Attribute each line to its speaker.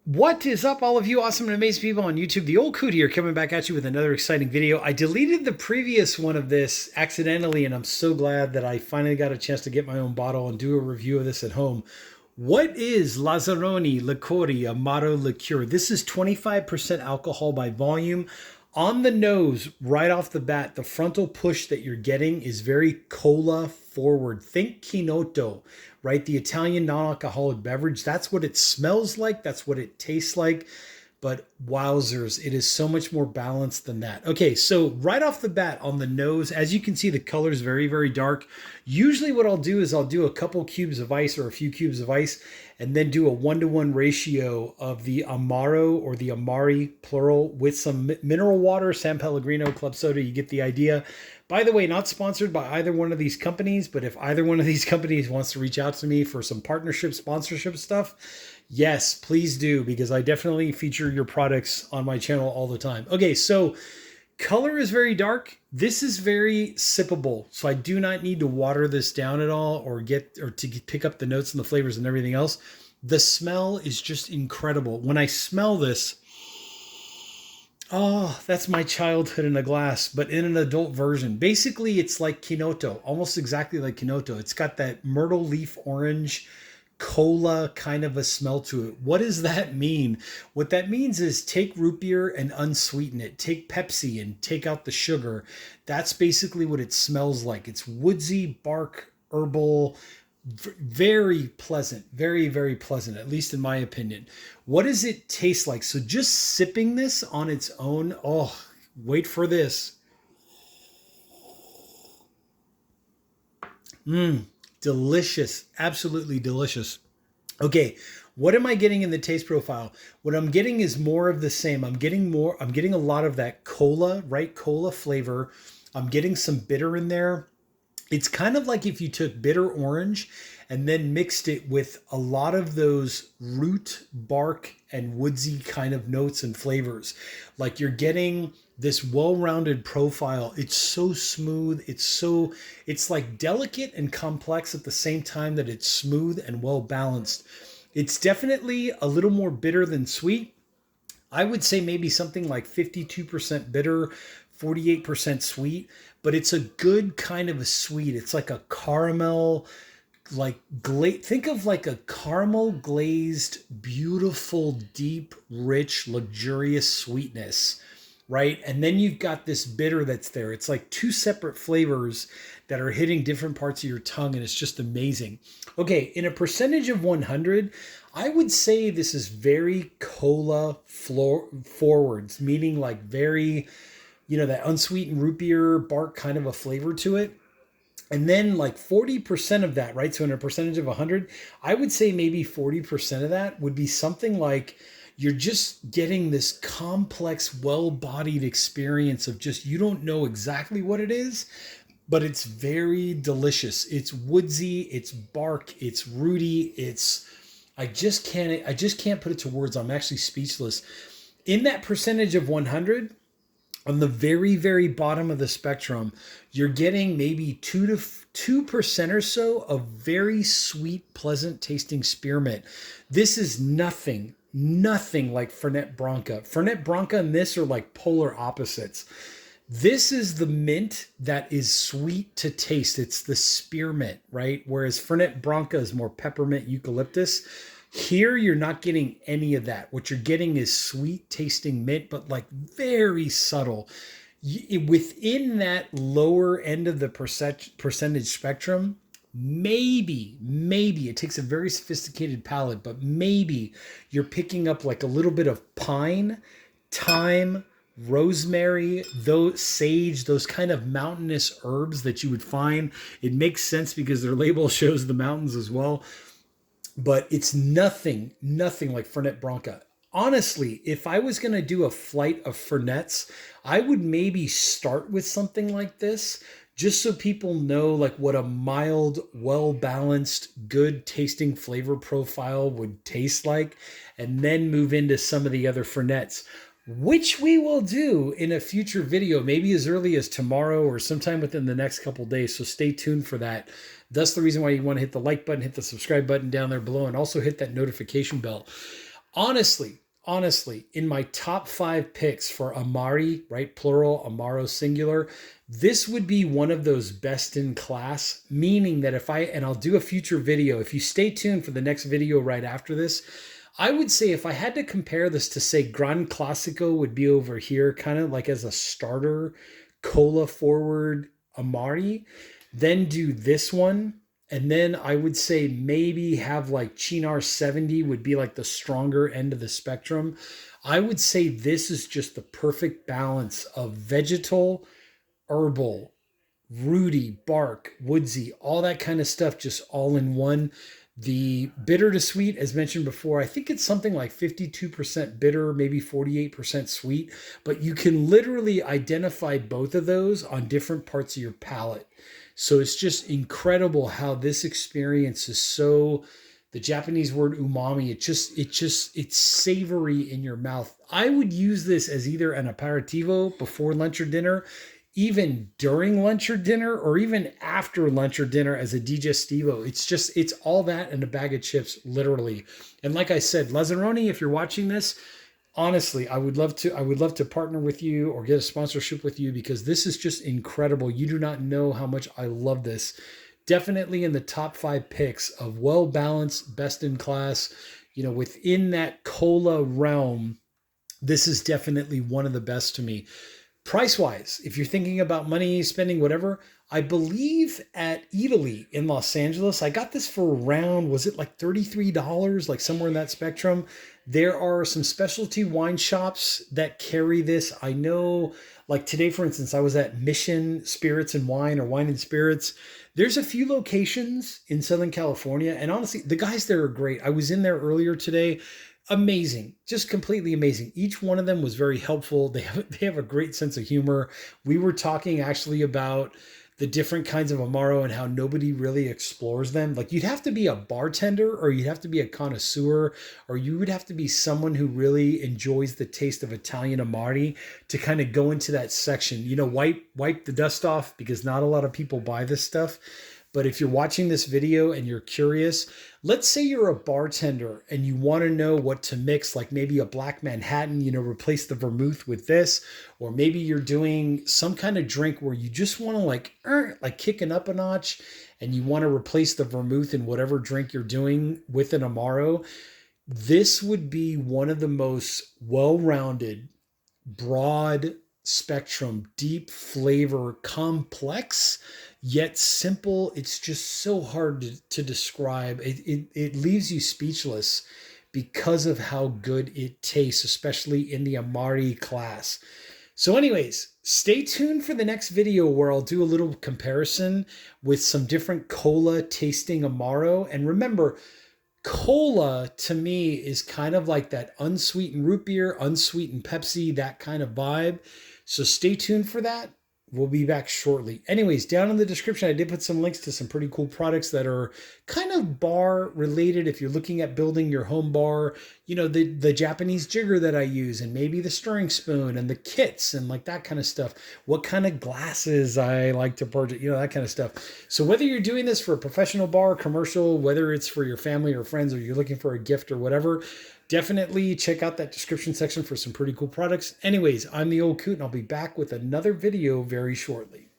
Speaker 1: What is up, all of you awesome and amazing people on YouTube? The old Coot here, coming back at you with another exciting video. I deleted the previous one of this accidentally, and I'm so glad that I finally got a chance to get my own bottle and do a review of this at home. What is Lazzaroni Liqueur Amaro Liqueur? This is 25% alcohol by volume. On the nose, right off the bat, the frontal push that you're getting is very cola forward. Think Kinotto, right? The Italian non-alcoholic beverage. That's what it smells like. That's what it tastes like. But wowzers, it is so much more balanced than that. Okay, so right off the bat on the nose, as you can see, the color is very, very dark. Usually what I'll do is I'll do a couple cubes of ice or a few cubes of ice and then do a 1-to-1 ratio of the Amaro or the Amari plural with some mineral water, San Pellegrino, club soda. You get the idea. By the way, not sponsored by either one of these companies, but if either one of these companies wants to reach out to me for some partnership, sponsorship stuff, yes, please do, because I definitely feature your products on my channel all the time. Okay, so color is very dark. This is very sippable, so I do not need to water this down at all or to pick up the notes and the flavors and everything else. The smell is just incredible. When I smell this, oh, that's my childhood in a glass, but in an adult version. Basically, it's like Kinotto, almost exactly like Kinotto. It's got that myrtle leaf orange cola kind of a smell to it. What does that mean? What that means is take root beer and unsweeten it. Take Pepsi and take out the sugar. That's basically what it smells like. It's woodsy, bark, herbal, very pleasant, very, very pleasant, at least in my opinion. What does it taste like? So just sipping this on its own, oh, wait for this. Delicious, absolutely delicious. Okay, what am I getting in the taste profile? What I'm getting is more of the same. I'm getting a lot of that cola, right? Cola flavor. I'm getting some bitter in there. It's kind of like if you took bitter orange and then mixed it with a lot of those root, bark, and woodsy kind of notes and flavors. Like you're getting this well-rounded profile. It's so smooth. It's like delicate and complex at the same time that it's smooth and well-balanced. It's definitely a little more bitter than sweet. I would say maybe something like 52% bitter, 48% sweet, but it's a good kind of a sweet. It's like a caramel, think of like a caramel glazed, beautiful, deep, rich, luxurious sweetness, right? And then you've got this bitter that's there. It's like two separate flavors that are hitting different parts of your tongue, and it's just amazing. Okay, in a percentage of 100, I would say this is very cola forwards, meaning like very, that unsweetened root beer bark kind of a flavor to it. And then like 40% of that, right? So in a percentage of 100, I would say maybe 40% of that would be something like you're just getting this complex, well-bodied experience of just, you don't know exactly what it is, but it's very delicious. It's woodsy, it's bark, it's rooty, I just can't put it to words. I'm actually speechless. In that percentage of 100, on the very, very bottom of the spectrum, you're getting maybe 2% or so of very sweet, pleasant tasting spearmint. This is nothing like Fernet Branca. Fernet Branca and this are like polar opposites. This is the mint that is sweet to taste. It's the spearmint, right? Whereas Fernet Branca is more peppermint, eucalyptus. Here, you're not getting any of that. What you're getting is sweet tasting mint, but like very subtle. Within that lower end of the percentage spectrum, maybe it takes a very sophisticated palate, but maybe you're picking up like a little bit of pine, thyme, rosemary, sage, those kind of mountainous herbs that you would find. It makes sense because their label shows the mountains as well. But it's nothing like Fernet Branca. Honestly, if I was going to do a flight of Fernets, I would maybe start with something like this, just so people know like what a mild, well-balanced, good tasting flavor profile would taste like, and then move into some of the other Fernets, which we will do in a future video, maybe as early as tomorrow or sometime within the next couple days. So stay tuned for that. That's the reason why you want to hit the like button, hit the subscribe button down there below, and also hit that notification bell. Honestly, in my top 5 picks for Amari, right? Plural, Amaro singular, this would be one of those best in class, meaning that and I'll do a future video, if you stay tuned for the next video right after this, I would say if I had to compare this to say Gran Classico would be over here, kind of like as a starter, cola forward Amari, then do this one. And then I would say maybe have like Chinar 70 would be like the stronger end of the spectrum. I would say this is just the perfect balance of vegetal, herbal, rooty, bark, woodsy, all that kind of stuff just all in one. The bitter to sweet, as mentioned before, I think it's something like 52% bitter, maybe 48% sweet, but you can literally identify both of those on different parts of your palate. So it's just incredible how this experience is so, the Japanese word umami, it's savory in your mouth. I would use this as either an aperitivo before lunch or dinner, even during lunch or dinner, or even after lunch or dinner as a digestivo. It's all that and a bag of chips, literally. And like I said, Lazzaroni, if you're watching this, honestly, I would love to partner with you or get a sponsorship with you, because this is just incredible. You do not know how much I love this. Definitely in the top 5 picks of well-balanced, best in class, within that cola realm, this is definitely one of the best to me. Price-wise, if you're thinking about money, spending, whatever, I believe at Italy in Los Angeles, I got this for around, was it like $33, like somewhere in that spectrum? There are some specialty wine shops that carry this. I know, like today, for instance, I was at Mission Spirits and Wine, or Wine and Spirits. There's a few locations in Southern California, and honestly, the guys there are great. I was in there earlier today. Amazing, just completely amazing. Each one of them was very helpful. They have a great sense of humor. We were talking actually about the different kinds of Amaro and how nobody really explores them. Like, you'd have to be a bartender, or you'd have to be a connoisseur, or you would have to be someone who really enjoys the taste of Italian Amari to kind of go into that section. Wipe the dust off, because not a lot of people buy this stuff. But if you're watching this video and you're curious, let's say you're a bartender and you want to know what to mix, like maybe a Black Manhattan, replace the vermouth with this, or maybe you're doing some kind of drink where you just want to like kick it up a notch and you want to replace the vermouth in whatever drink you're doing with an Amaro. This would be one of the most well-rounded, broad spectrum, deep flavor, complex yet simple. It's just so hard to describe. It leaves you speechless because of how good it tastes, especially in the Amari class. So anyways, stay tuned for the next video where I'll do a little comparison with some different cola tasting Amaro. And remember, cola to me is kind of like that unsweetened root beer, unsweetened Pepsi, that kind of vibe. So stay tuned for that. We'll be back shortly. Anyways, down in the description, I did put some links to some pretty cool products that are kind of bar related. If you're looking at building your home bar, the Japanese jigger that I use, and maybe the stirring spoon and the kits and like that kind of stuff. What kind of glasses I like to purchase, that kind of stuff. So whether you're doing this for a professional bar, commercial, whether it's for your family or friends, or you're looking for a gift or whatever, definitely check out that description section for some pretty cool products. Anyways, I'm the Old Coot, and I'll be back with another video very shortly.